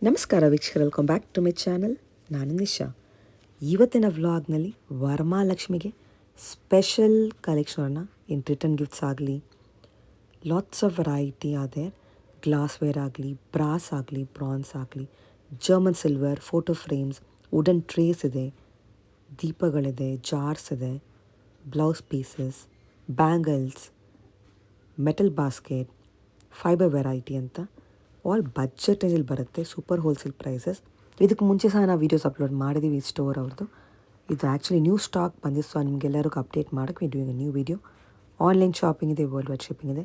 ನಮಸ್ಕಾರ ವೀಕ್ಷಕರು, welcome back to my channel. ನಾನು ನಿಶಾ. ಇವತ್ತಿನ ವ್ಲಾಗ್ನಲ್ಲಿ ವರಮಹಾಲಕ್ಷ್ಮಿಗೆ ಸ್ಪೆಷಲ್ ಕಲೆಕ್ಷನನ್ನು ಇನ್ ರಿಟರ್ನ್ ಗಿಫ್ಟ್ಸ್ ಆಗಲಿ, ಲಾಟ್ಸ್ ಆಫ್ ವೆರೈಟಿ ಅದೇ, ಗ್ಲಾಸ್ವೇರ್ ಆಗಲಿ, ಬ್ರಾಸ್ ಆಗಲಿ, ಬ್ರಾನ್ಸ್ ಆಗಲಿ, German silver, photo frames, wooden trays ಇದೆ, ದೀಪಗಳಿದೆ, ಜಾರ್ಸ್ ಇದೆ, blouse pieces, bangles, metal basket, fibre variety ಅಂತ ಆಲ್ ಬಡ್ಜೆಟ್ ರೇಂಜಲ್ಲಿ ಬರುತ್ತೆ. Super wholesale prices. ಇದಕ್ಕೆ ಮುಂಚೆ ಸಹ ನಾವು ವೀಡಿಯೋಸ್ ಅಪ್ಲೋಡ್ ಮಾಡಿದ್ದೀವಿ ಸ್ಟೋರ್ ಅವ್ರದ್ದು. ಇದು ಆ್ಯಕ್ಚುಲಿ ನ್ಯೂ ಸ್ಟಾಕ್ ಬಂದಿದ್ದು, ಸೊ ನಿಮಗೆಲ್ಲರಿಗೂ ಅಪ್ಡೇಟ್ ಮಾಡೋಕ್ಕೆ doing new video. Online shopping ಇದೆ, ವರ್ಲ್ಡ್ ವೈಡ್ ಶಿಪ್ಪಿಂಗ್ ಇದೆ,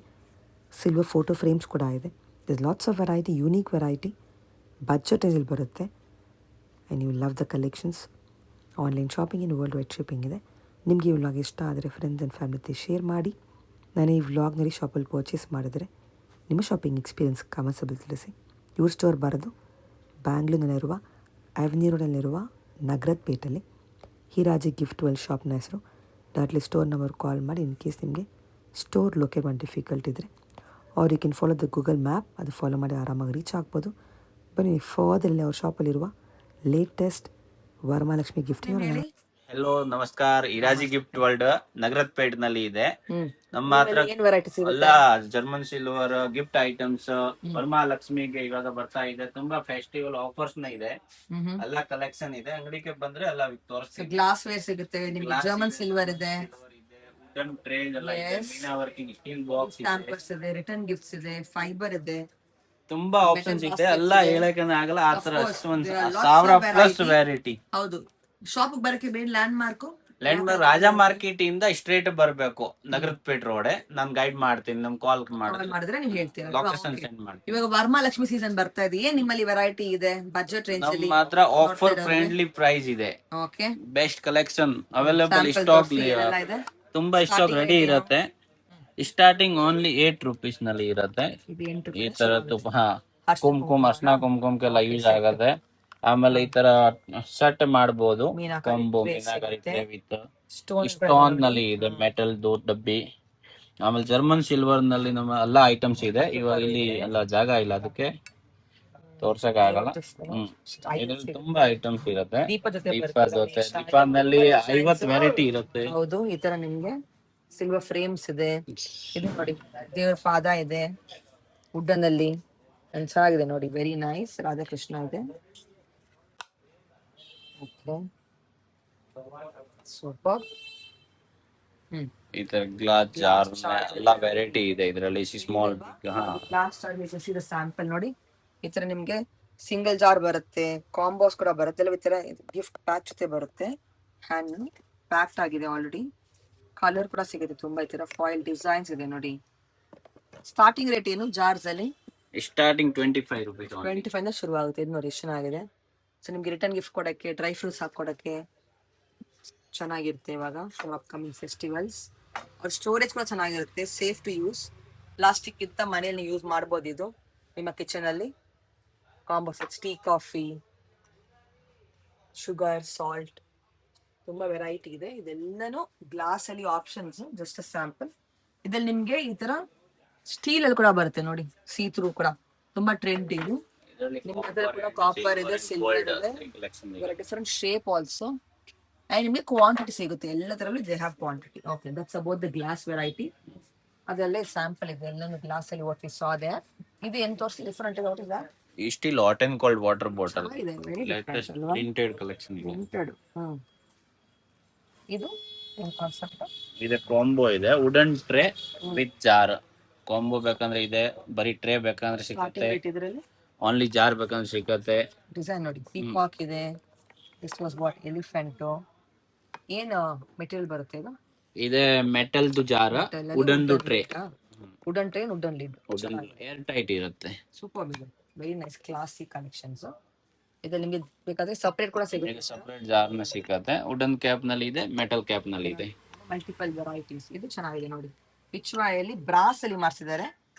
ಸಿಲ್ವರ್ ಫೋಟೋ ಫ್ರೇಮ್ಸ್ ಕೂಡ ಇದೆ. This lots of variety, unique variety, budget ರೇಂಜಲ್ಲಿ ಬರುತ್ತೆ. And you love the collections. Online shopping in world wide shipping ಇದೆ. ನಿಮಗೆ ಈ ವ್ಲಾಗ್ ಇಷ್ಟ ಆದರೆ ಫ್ರೆಂಡ್ಸ್ ಆ್ಯಂಡ್ ಫ್ಯಾಮಿಲಿ ಜೊತೆ ಶೇರ್ ಮಾಡಿ. ನಾನು ಈ ವ್ಲಾಗ್ನಲ್ಲಿ ಶಾಪಲ್ಲಿ ಪರ್ಚೇಸ್ ಮಾಡಿದರೆ ನಿಮ್ಮ ಶಾಪಿಂಗ್ ಎಕ್ಸ್ಪೀರಿಯನ್ಸ್ ಕಮೆಂಟ್ಸಲ್ಲಿ ತಿಳಿಸಿ. ಇವ್ರ ಸ್ಟೋರ್ ಬರೋದು ಬ್ಯಾಂಗ್ಳೂರಿನಲ್ಲಿರುವ ಅವೆನ್ಯೂ ರೋಡಲ್ಲಿರುವ ನಗರದ ಪೇಟಲ್ಲಿ. ಹೀರಾಜಿ ಗಿಫ್ಟ್ ವರ್ಲ್ಡ್ ಶಾಪ್ನ ಹೆಸರು. ಡೈರೆಕ್ಟ್ಲಿ ಸ್ಟೋರ್ ನಂಬರ್ ಕಾಲ್ ಮಾಡಿ ಇನ್ ಕೇಸ್ ನಿಮಗೆ ಸ್ಟೋರ್ ಲೊಕೇಟ್ ಮಾಡಿ ಡಿಫಿಕಲ್ಟ್ ಇದ್ದರೆ, or you can follow the Google map, ಅದು ಫಾಲೋ ಮಾಡಿ ಆರಾಮಾಗಿ ರೀಚ್ ಆಗ್ಬೋದು. ಬನ್ನಿ ಫರ್ದರಲ್ಲಿ ಅವ್ರ ಶಾಪಲ್ಲಿರುವ ಲೇಟೆಸ್ಟ್ ವರಮಹಾಲಕ್ಷ್ಮಿ ಗಿಫ್ಟ್ ನೋಡೋಣ. ಹಲೋ ನಮಸ್ಕಾರ. ಇರಾಜಿ ಗಿಫ್ಟ್ ವರ್ಲ್ಡ್ ನಗರದ ಪೇಟ್ ನಲ್ಲಿ ಇದೆ. ನಮ್ಮ ಹತ್ರ ಎಲ್ಲ ಜರ್ಮನ್ ಸಿಲ್ವರ್ ಗಿಫ್ಟ್ ಐಟಮ್ಸ್ ವರಮಹಾಲಕ್ಷ್ಮಿಗೆ ಇವಾಗ ಬರ್ತಾ ಇದೆ. ತುಂಬಾ ಫೆಸ್ಟಿವಲ್ ಆಫರ್ಸ್ ನ ಇದೆ, ಎಲ್ಲ ಕಲೆಕ್ಷನ್ ಇದೆ. ಅಂಗಡಿಗೆ ಬಂದ್ರೆ ಎಲ್ಲ ತೋರಿಸ್ತೀವಿ. ಗ್ಲಾಸ್ ವೇರ್ ಸಿಗುತ್ತೆ ನಿಮಗೆ, ಜರ್ಮನ್ ಸಿಲ್ವರ್ ಇದೆ, ವುಡನ್ ಟ್ರೇಸ್ ಎಲ್ಲ ಇದೆ, ಮೀನಾ ವರ್ಕಿಂಗ್ ಸ್ಟೀಲ್ ಬಾಕ್ಸ್ ಸ್ಟಾಂಪರ್ಸ್ ಇದೆ, ರಿಟರ್ನ್ ಗಿಫ್ಟ್ಸ್ ಇದೆ, ಫೈಬರ್ ಇದೆ, ತುಂಬಾ ಆಪ್ಷನ್ಸ್ ಇದೆ. ಎಲ್ಲ ಹೇಳಕ್ಕೆ ಆಗಲ್ಲ, ಆ ತರ ಅಷ್ಟೊಂದು 1000+ ವೆರೈಟಿ. ಹೌದು. ಶಾಪ್ ಬರಕ್ಕೆ ಮೇನ್ ಲ್ಯಾಂಡ್ ಮಾರ್ಕ್ ರಾಜ ಮಾರ್ಕೆಟ್ ಇಂದ ಸ್ಟ್ರೇಟ್ ಬರಬೇಕು, ನಗರದ ಪೇಟ್ ರೋಡ್. ನಾನು ಗೈಡ್ ಮಾಡ್ತೀನಿ, ನಮ್ ಕಾಲ್ ಮಾಡಿದ್ರೆ ನೀವು ಹೇಳ್ತೀರಾ. ಲೊಕೇಶನ್ ಸೆಂಡ್ ಮಾಡ್ತೀನಿ. ಇವಾಗ ವರಮಹಾಲಕ್ಷ್ಮಿ ಸೀಸನ್ ಬರ್ತಾ ಇದೆ, ಏನ್ ನಿಮ್ಮಲ್ಲಿ ವೆರೈಟಿ ಇದೆ ಬಜೆಟ್ ರೇಂಜ್ ಅಲ್ಲಿ? ಮಾತ್ರ ಆಫರ್ ಫ್ರೆಂಡ್ಲಿ ಪ್ರೈಸ್ ಇದೆ. Okay, best collection available, stock ತುಂಬಾ ಸ್ಟಾಕ್ ರೆಡಿ ಇರುತ್ತೆ. ಸ್ಟಾರ್ಟಿಂಗ್ ಓನ್ಲಿ 8 ರೂಪೀಸ್ ನಲ್ಲಿ ಇರುತ್ತೆ. ಈ ತರ ಕುಂಕುಮ, ಅರ್ಶನ ಕುಂಕುಮಕ್ಕೆಲ್ಲ ಯೂಸ್ ಆಗತ್ತೆ. ಆಮೇಲೆ ಈ ತರ ಸೆಟ್ ಮಾಡಬಹುದು. ಕೊಂಬು ಮೀನಾಕರಿ ವಿತ್ ಸ್ಟೋನ್ ನಲ್ಲಿ ಇದೆ, ಮೆಟಲ್ ಡಬ್ಬಿ. ಆಮೇಲೆ ಜರ್ಮನ್ ಸಿಲ್ವರ್ ನಲ್ಲಿ ನಮ್ಮ ಎಲ್ಲಾ ಐಟಮ್ಸ್ ಇದೆ. ಇವಾಗ ಇಲ್ಲಿ ಎಲ್ಲ ಜಾಗ ಇಲ್ಲ, ಅದಕ್ಕೆ ತೋರ್ಸಕ್ ಆಗಲ್ಲ. ಇದ್ರಲ್ಲಿ ತುಂಬಾ ಐಟಮ್ಸ್ ಇರುತ್ತೆ. ದೀಪದಲ್ಲಿ 50 ವೆರೈಟಿ ಇರುತ್ತೆ. ಹೌದು, ಈ ತರ ನಿಮ್ಗೆ ಸಿಲ್ವರ್ ಫ್ರೇಮ್ಸ್ ಇದೆ. ಇದು ನೋಡಿ, ದೇವರ ಪಾದ ಇದೆ ವುಡನ್ ಅಲ್ಲಿ, ಚೆನ್ನಾಗಿದೆ ನೋಡಿ, ವೆರಿ ನೈಸ್. ರಾಧಾಕೃಷ್ಣ ಇದೆ. ಸೂಪರ್. ಈ ತರ ಗ್ಲಾಸ್ ಜಾರ್ ಎಲ್ಲ ವೆರೈಟಿ ಇದೆ ಇದರಲ್ಲಿ. ಸ್ಮಾಲ್ ಸ್ಯಾಂಪಲ್ ನೋಡಿ, ಈ ತರ ನಿಮ್ಗೆ ಸಿಂಗಲ್ ಜಾರ್ ಬರುತ್ತೆ, ಕಾಂಬೋಸ್ ಕೂಡ ಬರುತ್ತೆ, ಈ ತರ ಗಿಫ್ಟ್ ಪ್ಯಾಕ್ ಜೊತೆ ಬರುತ್ತೆ. ಹ್ಯಾಂಡ್ ಪ್ಯಾಕ್ಡ್ ಆಗಿದೆ ಆಲ್ರೆಡಿ. ಕಲರ್ ಕೂಡ ಸಿಗುತ್ತೆ ತುಂಬಾ. ಈ ತರ ಫಾಯಿಲ್ ಡಿಸೈನ್ಸ್ ಇದೆ ನೋಡಿ. ಸ್ಟಾರ್ಟಿಂಗ್ ರೇಟ್ ಏನು ಜಾರ್ಸ್ ಅಲ್ಲಿ? Starting 25 rupees. 25 ಶುರು ಆಗುತ್ತೆ. ಇದು ನೋಡಿ ಎಷ್ಟು ಚೆನ್ನಾಗಿದೆ. ಸೊ ನಿಮ್ಗೆ ರಿಟರ್ನ್ ಗಿಫ್ಟ್ ಕೊಡಕ್ಕೆ, ಡ್ರೈ ಫ್ರೂಟ್ಸ್ ಹಾಕೊಡಕ್ಕೆ ಚೆನ್ನಾಗಿರುತ್ತೆ ಇವಾಗ ಫಾರ್ ಅಪ್ಕಮಿಂಗ್ ಫೆಸ್ಟಿವಲ್ಸ್. ಅವ್ರ ಸ್ಟೋರೇಜ್ ಕೂಡ ಚೆನ್ನಾಗಿರುತ್ತೆ, ಸೇಫ್ ಟು ಯೂಸ್. ಪ್ಲಾಸ್ಟಿಕ್ ಇಂತ ಮನೆಯಲ್ಲಿ ಯೂಸ್ ಮಾಡ್ಬೋದು ಇದು ನಿಮ್ಮ ಕಿಚನ್ ಅಲ್ಲಿ. Combo set, tea, coffee, sugar, salt, ತುಂಬಾ ವೆರೈಟಿ ಇದೆ. ಇದೆಲ್ಲನೂ ಗ್ಲಾಸ್ ಅಲ್ಲಿ ಆಪ್ಷನ್ಸ್, ಜಸ್ಟ್ ಸ್ಯಾಂಪಲ್. ಇದ್ರಲ್ಲಿ ನಿಮ್ಗೆ ಈ ತರ ಸ್ಟೀಲ್ ಅಲ್ಲಿ ಕೂಡ ಬರುತ್ತೆ ನೋಡಿ, ಸೀ ಥ್ರೂ ಕೂಡ ತುಂಬಾ ಟ್ರೆಂಡ್ ಇದು. ಕಾಪರ್ ಇದೆ, ಸಿಲ್ವರ್ ಇದೆ, ಡಿಫರೆಂಟ್ ಶೇಪ್ ಆಲ್ಸೋ. ಅಂಡ್ ನಿಮಗೆ ಕ್ವಾಂಟಿಟಿ ಸಿಗುತ್ತೆ ಎಲ್ಲದರಲ್ಲೂ. They have quantity. Okay, that's about the glass variety. ಅದರಲ್ಲೇ ಸ್ಯಾಂಪಲ್ ಇದೆ ಎಲ್ಲಾನು ಗ್ಲಾಸ್ ಅಲ್ಲಿ. What we saw there. ಇದು ಏನು ತೋರಿಸಿ ಡಿಫರೆಂಟ್ ಇದೆ? What is that? Still hot and cold water bottle. Latest printed collection ಇದೆ. ಪ್ರಿಂಟೆಡ್. ಇದು ಏನು ಕಾನ್ಸೆಪ್ಟ್? ಇದೆ ಕಾಂಬೋ ಇದೆ, wooden tray with jar. Combo ಬೇಕಂದ್ರೆ ಇದೆ, ಬರೀ ಟ್ರೇ ಬೇಕಂದ್ರೆ ಸಿಗುತ್ತೆ, ಓನ್ಲಿ ಜಾರ್ ಬೇಕಂದ್ರೆ ಸಿಗುತ್ತೆ. ಡಿಸೈನ್ ನೋಡಿ, ಪೀಕಾಕ್ ಇದೆ. This was what, elephant. ಏನು ಮೆಟೀರಿಯಲ್ ಬರುತ್ತೆ ಇದು? ಇದೆ metal jar, wooden tray. Wooden tray, wooden lid, air tight ಇರುತ್ತೆ. ಸೂಪರ್ ಇದೆ, ವೆರಿ ನೈಸ್, ಕ್ಲಾಸಿ ಕಲೆಕ್ಷನ್ಸ್. ಇದು ನಿಮಗೆ ಬೇಕಾದ್ರೆ ಸಪರೇಟ್ ಕೂಡ ಸಿಗುತ್ತೆ. ಸಪರೇಟ್ ಜಾರ್ ನ ಸಿಗುತ್ತೆ. ವುಡನ್ ಕ್ಯಾಪ್ ನಲ್ಲಿ ಇದೆ, ಮೆಟಲ್ ಕ್ಯಾಪ್ ನಲ್ಲಿ ಇದೆ. Multiple varieties. ಇದು ಚೆನ್ನಾಗಿದೆ ನೋಡಿ, ಪಿಚ್ವಾಯಲ್ಲಿ ಬ್ರಾಸ್ ಅಲ್ಲಿ ಮಾಡಿಸಿದ್ದಾರೆ.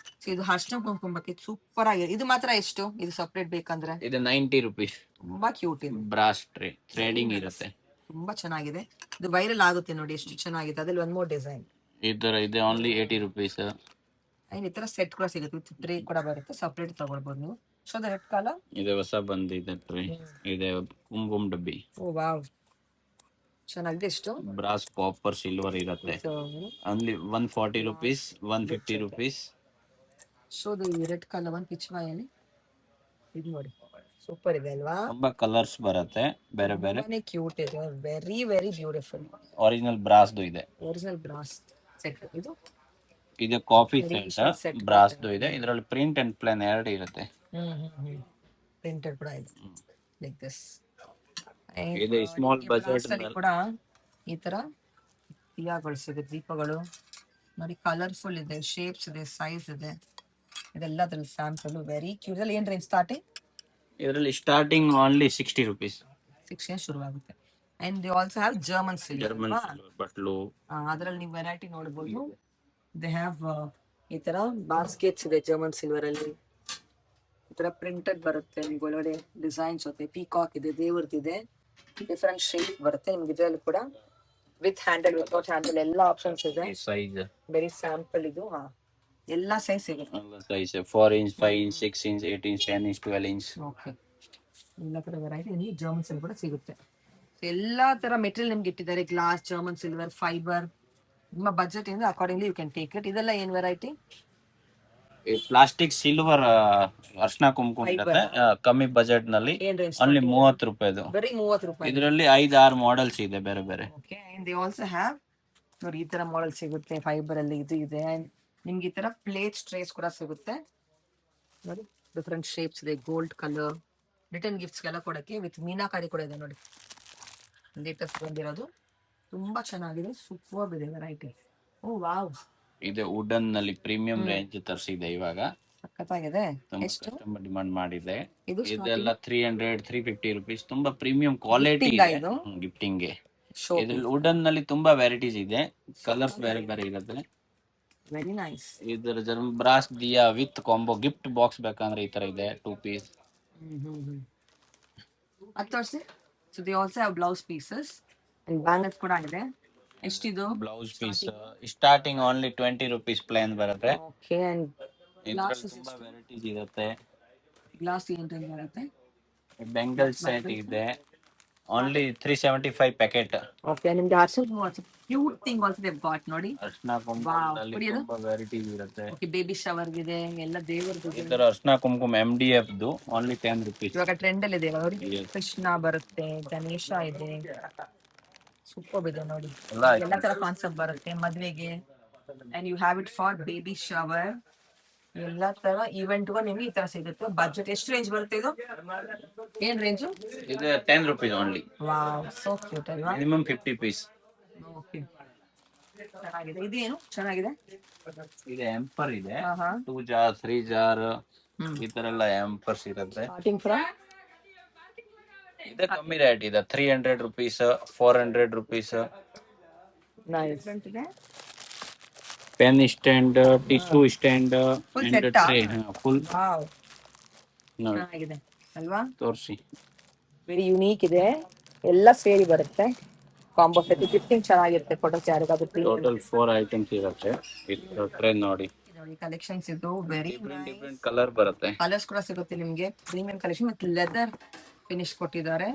ಇದು ಅರ್ಶನ ಕುಂಕುಮಕ್ಕೆ ಸೂಪರ್ ಆಗಿದೆ. ಇದು ಮಾತ್ರ ಎಷ್ಟು? ಇದು ಸಪರೇಟ್ ಬೇಕಂದ್ರೆ ಇದು 90 ರೂಪೀಸ್. ತುಂಬಾ ಕ್ಯೂಟ್ ಇದೆ. ಬ್ರಾಸ್ ಟ್ರೇ ಥ್ರೆಡಿಂಗ್ ಇರುತ್ತೆ, ತುಂಬಾ ಚೆನ್ನಾಗಿದೆ. ಇದು ವೈರಲ್ ಆಗುತ್ತೆ ನೋಡಿ, ಎಷ್ಟು ಚೆನ್ನಾಗಿದೆ. ಅದ್ರಲ್ಲಿ ಒಂದ್ ಮೋರ್ ಡಿಸೈನ್ ಈ ತರ ಇದೆ, ಓನ್ಲಿ 80 ರೂಪೀಸ್. ಈ ತರ ಸೆಟ್ ಕೂಡ ಸಿಗುತ್ತೆ, ವಿತ್ ಟ್ರೇ ಕೂಡ ಬರುತ್ತೆ. ಸಪರೇಟ್ ತಗೊಳ್ಬಹುದು ನೀವು. Show the red colour. ಇದೆ ಹೊಸ ಬಂದಿದೆ ಟ್ರೈ. ಇದೆ ಕುಂಕುಮ್ ಡಬ್ಬಿ. ಓ ವಾವ್, ಚೆನ್ನಾಗಿದೆ. ಎಷ್ಟು? ಬ್ರಾಸ್ ಕಾಪರ್ ಸಿಲ್ವರ್ ಇರುತ್ತೆ. Only 140 rupees, 150 rupees. Show the red colour ಒಂದು ಪಿಚ್ವಾಯಲ್ಲಿ ಇದು ನೋಡಿ, ಸೂಪರ್ ಇದೆ ಅಲ್ವಾ? ತುಂಬಾ ಕಲರ್ಸ್ ಬರುತ್ತೆ ಬೇರೆ ಬೇರೆ. ತುಂಬಾನೇ ಕ್ಯೂಟ್ ಇದೆ, ವೆರಿ ವೆರಿ ಬ್ಯೂಟಿಫುಲ್. ಒರಿಜಿನಲ್ ಬ್ರಾಸ್ದು ಇದೆ. ಒರಿಜಿನಲ್ ಬ್ರಾಸ್ ಸೆಟ್ ಇದು. ಇದು ಕಾಫಿ ಸೆಟ್ ಬ್ರಾಸ್ದು ಇದೆ. ಇದರಲ್ಲಿ ಪ್ರಿಂಟ್ ಅಂಡ್ ಪ್ಲೇನ್ ಎರಡು ಇರುತ್ತೆ. ಪ್ರಿಂಟೆಡ್ ಕೂಡ ಇದೆ ಲೈಕ್ ದಿಸ್. ಇದು ಸ್ಮಾಲ್ ಬಜೆಟ್ ಕೂಡ ಈ ತರ ದಿಯಾಗಳು ಸಿಗುತ್ತೆ, ದೀಪಗಳು ನೋಡಿ, ಕಲರ್ಫುಲ್ ಇದೆ, ಶೇಪ್ಸ್ ಇದೆ, ಸೈಜ್ ಇದೆ. ಇದೆಲ್ಲ ಅದ್ರಲ್ಲಿ ಸ್ಯಾಂಪಲ್, ವೆರಿ ಕ್ಯೂಟ್. ಅಲ್ಲಿ ಏನ್ ರೇಂಜ್ ಸ್ಟಾರ್ಟಿಂಗ್? ಇದರಲ್ಲಿ ಸ್ಟಾರ್ಟಿಂಗ್ ಓನ್ಲಿ 60 rupees. 60 ಶುರು ಆಗುತ್ತೆ. And they also have German silver ಬಟ್ಲು. ಅದರಲ್ಲಿ ನೀವು ವೆರೈಟಿ ನೋಡಬಹುದು. ದೇ ಹ್ಯಾವ್ ಈ ತರ ಬಾಸ್ಕೆಟ್ಸ್ ಇದೆ ಜರ್ಮನ್ ಸಿಲ್ವರ್ ಅಲ್ಲಿ. ಈ ತರ ಪ್ರಿಂಟೆಡ್ ಬರುತ್ತೆ ನಿಮ್ಗೆ, ಒಳಗಡೆ ಡಿಸೈನ್ಸ್ ಜೊತೆ ಪೀಕಾಕ್ ಇದೆ, ದೇವರದಿದೆ, ಡಿಫರೆಂಟ್ ಶೇಪ್ ಬರುತ್ತೆ ನಿಮ್ಗೆ. ಇದರಲ್ಲಿ ಕೂಡ ವಿತ್ ಹ್ಯಾಂಡಲ್, ವಿತೌಟ್ ಹ್ಯಾಂಡಲ್ ಎಲ್ಲ ಆಪ್ಷನ್ಸ್ ಇದೆ. ಸೈಜ್ ವೆರಿ ಸ್ಯಾಂಪಲ್ ಇದು. ಎಲ್ಲ ಸೈಜ್ ಸಿಗುತ್ತೆ. Size 4 inch, 5 inch, 6 inch, 8 inch, 10 inch, 12 inch. Okay, ಎಲ್ಲ ತರ ವೆರೈಟಿ ನಿಮಗೆ ಜರ್ಮನ್ ಸಿಲ್ವರ್ ಕೂಡ ಸಿಗುತ್ತೆ. ಎಲ್ಲಾ ತರ ಮೆಟೀರಿಯಲ್ ನಿಮ್ಗೆ ಇಟ್ಟಿದ್ದಾರೆ, ಗ್ಲಾಸ್, ಜರ್ಮನ್ ಸಿಲ್ವರ್, ಫೈಬರ್. ನಿಮ್ಮ ಬಜೆಟ್ ಇಂದ accordingly you can take it. ಇದೆಲ್ಲ ಏನ್ ವೆರೈಟಿ? ಪ್ಲಾಸ್ಟಿಕ್ ಸಿಲ್ವರ್ ಅರ್ಶನ ಕುಂಕುಮ ಇರುತ್ತೆ ಕಮ್ಮಿ ಬಜೆಟ್ ನಲ್ಲಿ. ಏನ್ ರೇಂಜ್? ಓನ್ಲಿ 30 ರೂಪಾಯಿದು. ಬರೀ 30 ರೂಪಾಯಿ. ಇದರಲ್ಲಿ 5-6 ಮಾಡೆಲ್ಸ್ ಇದೆ ಬೇರೆ ಬೇರೆ. Okay, and they also have ನೋಡಿ ಈ ತರ ಮಾಡೆಲ್ ಸಿಗುತ್ತೆ ಫೈಬರ್ ಅಲ್ಲಿ. ಇದು ಇದೆ. ಅಂಡ್ ನಿಮ್ಗೆ ಈ ತರ ಪ್ಲೇಟ್ಸ್, ಟ್ರೇಸ್ ಕೂಡ ಸಿಗುತ್ತೆ ನೋಡಿ, ಡಿಫರೆಂಟ್ ಶೇಪ್ಸ್ ಇದೆ, ಗೋಲ್ಡ್ ಕಲರ್. ರಿಟರ್ನ್ ಗಿಫ್ಟ್ಸ್ ಎಲ್ಲ ಕೊಡಕ್ಕೆ ವಿತ್ ಮೀನಾಕಾರಿ ಕೂಡ ಇದೆ ನೋಡಿ, ಲೇಟೆಸ್ಟ್ ಬಂದಿರೋದು. ತುಂಬಾ ಚೆನ್ನಾಗಿದೆ, ಸೂಪರ್ ಇದೆ ವೆರೈಟಿ. ಓ ವಾವ್. ಇದೆ ವುಡನ್ ನಲ್ಲಿ ಪ್ರೀಮಿಯಂ ರೇಂಜ್ ತರಿಸಿದೆ ಇವಾಗ. ಸಖತ್ತಾಗಿದೆ. ಎಷ್ಟು? ತುಂಬಾ ಡಿಮಾಂಡ್ ಮಾಡಿದೆ. ಇದು ಇದೆಲ್ಲ 300-350 rupees. ತುಂಬಾ ಪ್ರೀಮಿಯಂ ಕ್ವಾಲಿಟಿ ಇದೆ ಗಿಫ್ಟಿಂಗ್ ಗೆ. ಇದ್ರಲ್ಲಿ ವುಡನ್ ನಲ್ಲಿ ತುಂಬಾ ವೆರೈಟೀಸ್ ಇದೆ, ಕಲರ್ಸ್ ಬೇರೆ ಬೇರೆ ಇರುತ್ತೆ. Very nice. ಇದರ brass diya with combo gift box ಬೇಕಂದ್ರೆ ಈ ತರ ಇದೆ 2 piece. ಅದು ತೋರಿಸಿ. So they also have blouse pieces and bangles ಕೂಡ ಇದೆ. ಎಷ್ಟಿದು? Blouse piece starting only 20 rupees plain ಬರುತ್ತೆ. ಓಕೆ, ಅಂಡ್ ಇದರಲ್ಲಿ ತುಂಬಾ ವೆರೈಟೀಸ್ ಇರುತ್ತೆ. ಗ್ಲಾಸ್ ಏನು ರೇಂಜ್ ಬರುತ್ತೆ? ಬೆಂಗಲ್ ಸೆಟ್ ಇದೆ ಓನ್ಲಿ 375 ಪ್ಯಾಕೆಟ್. ಓಕೆ, ನಿಮಗೆ ಅರ್ಶನ cute thing also they got ನೋಡಿ. ಅರ್ಶನ ಕುಂಕುಮದಲ್ಲಿ ತುಂಬಾ ವೆರೈಟೀಸ್ ಇರುತ್ತೆ. ಓಕೆ, ಬೇಬಿ ಶವರ್ ಇದೆ, ಎಲ್ಲ ದೇವರದು. ಇದರ ಅರ್ಶನ ಕುಂಕುಮ MDF ದು ಓನ್ಲಿ 10 rupees. ಇವಾಗ ಟ್ರೆಂಡ್ ಅಲ್ಲಿ ಇದೆ ನೋಡಿ. ಕೃಷ್ಣ ಬರುತ್ತೆ, ಗಣೇಶ ಇದೆ, ಸೂಪರ್ ಇದೆ ನೋಡಿ. ಎಲ್ಲ ತರ ಕಾನ್ಸೆಪ್ಟ್ ಬರುತ್ತೆ ಮದ್ವೆಗೆ. And you have it for baby shower. ಎಲ್ಲ ತರ ಈವೆಂಟ್ ನಿಮ್ಗೆ ಈ ತರ ಸಿಗುತ್ತೆ. ಬಜೆಟ್ ಎಷ್ಟು ರೇಂಜ್ ಬರುತ್ತೆ ಇದು? ಏನ್ ರೇಂಜ್? ಇದು 10 rupees only. Wow, so cute ಅಲ್ವಾ? Minimum 50 piece. ಓಕೆ, ಚೆನ್ನಾಗಿದೆ. ಇದೇನು ಚೆನ್ನಾಗಿದೆ? ಇದೆ ಎಂಪರ್ ಇದೆ, 2 jar 3 jar ಈ ತರ ಎಲ್ಲ ಎಂಪರ್ಸ್ ಇರುತ್ತೆ. ಸ್ಟಾರ್ಟಿಂಗ್ ಫ್ರಮ್ ಇದೆ ಕಮ್ಮಿ ರೇಟ್ ಇದೆ 300 rupees, 400 rupees. ನೈಸ್. ಇದೆ pen stand, tissue stand Full and set ಆ? Tray full. ವಾವ್, ನೋಡಿ ಚೆನ್ನಾಗಿದೆ ಅಲ್ವಾ? ತೋರಿಸಿ. ವೆರಿ ಯುನೀಕ್ ಇದೆ, ಎಲ್ಲ ಸೇರಿ ಬರುತ್ತೆ ಕಾಂಬೋ ಸೆಟ್. ಗಿಫ್ಟಿಂಗ್ ಚೆನ್ನಾಗಿರುತ್ತೆ, ಫೋಟೋಸ್ ಯಾರಿಗಾಗುತ್ತೆ. ಟೋಟಲ್ 4 ಐಟಮ್ಸ್ ಇರುತ್ತೆ. ಇದು ಟ್ರೇ ನೋಡಿ, ನೋಡಿ ಕಲೆಕ್ಷನ್ಸ್ ಇದು ವೆರಿ ಡಿಫರೆಂಟ್ ಕಲರ್ ಬರುತ್ತೆ. ಕಲರ್ಸ್ ಕೂಡ ಸಿಗುತ್ತೆ ನಿಮ್ಗೆ. Premium collection with leather finish ಕೊಟ್ಟಿದ್ದಾರೆ.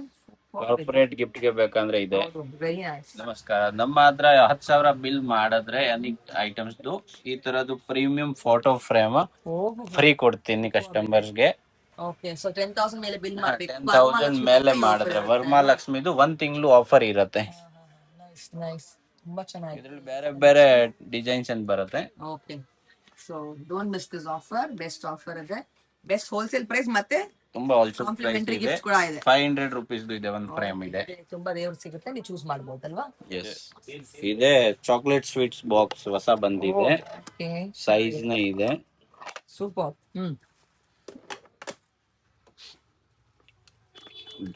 ಕಾರ್ಪೊರೇಟ್ ಗಿಫ್ಟ್ ಗೆ ಬೇಕಂದ್ರೆ ಇದೆ. Very nice. ನಮಸ್ಕಾರ. ನಮ್ಮ ಹತ್ರ 10,000 ಬಿಲ್ ಮಾಡಿದ್ರೆ ಅನಿ ಐಟಮ್ಸ್ ಈ ತರದ್ದು ಪ್ರೀಮಿಯಂ ಫೋಟೋ ಫ್ರೇಮ್ ಫ್ರೀ ಕೊಡ್ತೀನಿ ಕಸ್ಟಮರ್ಸ್ ಗೆ. ಓಕೆ, ಸೊ 10,000 ಮೇಲೆ ಬಿಲ್ ಮಾಡಬೇಕು. 10,000 ಮೇಲೆ ಮಾಡಿದ್ರೆ ವರಮಹಾಲಕ್ಷ್ಮಿದು 1 ತಿಂಗಳು ಆಫರ್ ಇರುತ್ತೆ. ನೈಸ್ ನೈಸ್, ತುಂಬಾ ಚೆನ್ನಾಗಿದೆ. ಇದರಲ್ಲಿ ಬೇರೆ ಬೇರೆ ಡಿಸೈನ್ಸ್ ಅಂತ ಬರುತ್ತೆ. Okay, so don't miss this offer. Best offer ಇದೆ, ಬೆಸ್ಟ್ ಹೋಲ್ಸೇಲ್ ಪ್ರೈಸ್, ಮತ್ತೆ ತುಂಬಾ ಆಲ್ಸೋ ಪ್ರೈಸ್ ಕಾಂಪ್ಲಿಮೆಂಟರಿ ಇದೆ. ಗಿಫ್ಟ್ ಕೂಡ ಇದೆ. 500 rupees ಇದೆ ಒಂದು ಫ್ರೇಮ್ ಇದೆ. ತುಂಬಾ ದೇವ್ರು ಸಿಗುತ್ತೆ, ನೀವು ಚೂಸ್ ಮಾಡಬಹುದಲ್ವಾ? ಎಸ್, ಇದೆ ಚಾಕ್ಲೇಟ್ ಸ್ವೀಟ್ಸ್ ಬಾಕ್ಸ್ ಹೊಸ ಬಂದಿದೆ. ಓಕೆ, ಸೈಜ್ ನ ಇದೆ. Super.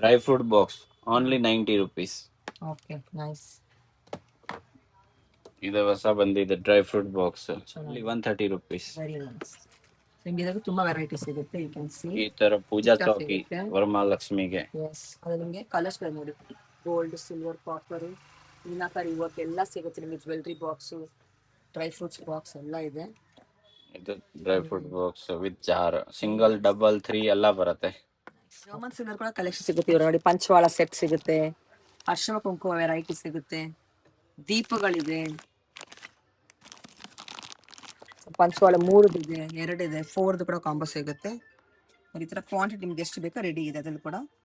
Dry fruit box only 90 rupees. Okay, nice. ಇದು ಹೊಸ ಬಂದಿದೆ dry fruit box only 130 rupees. Very nice. ನಿಮಗೆ ಇದಕ್ಕೆ ತುಂಬಾ ವೆರೈಟಿ ಸಿಗುತ್ತೆ. ಯು ಕ್ಯಾನ್ ಸಿ ಈ ತರ ಪೂಜಾ ಚೌಕಿ ವರಮಹಾಲಕ್ಷ್ಮಿಗೆ. ಎಸ್, ಅದು ನಿಮಗೆ ಕಲರ್ಸ್ ನೋಡಿ, gold, silver, copper, meenakari work ಎಲ್ಲ ಸಿಗುತ್ತೆ ನಿಮಗೆ. Jewellery box, dry fruits box ಎಲ್ಲ ಇದೆ. ಇದು dry fruit box with jar, single, double, 3 ಎಲ್ಲ ಬರುತ್ತೆ. ರೋಮನ್ ಸಿಲ್ವರ್ ಕೂಡ ಕಲೆಕ್ಷನ್ ಸಿಗುತ್ತೆ ಇವ್ರು ನೋಡಿ. ಪಂಚವಾಳ ಸೆಟ್ ಸಿಗುತ್ತೆ, ಅರ್ಶಿನ ಕುಂಕುಮ ವೆರೈಟಿ ಸಿಗುತ್ತೆ, ದೀಪಗಳಿದೆ, ಪಂಚವಾಳ 3 ಇದೆ, 2 ಇದೆ, 4 ಕೂಡ ಕಾಂಬೋ ಸಿಗುತ್ತೆ. ಈ ತರ ಕ್ವಾಂಟಿಟಿ ನಿಮ್ಗೆ ಎಷ್ಟು ಬೇಕೋ ರೆಡಿ ಇದೆ ಅದ್ರಲ್ಲಿ ಕೂಡ.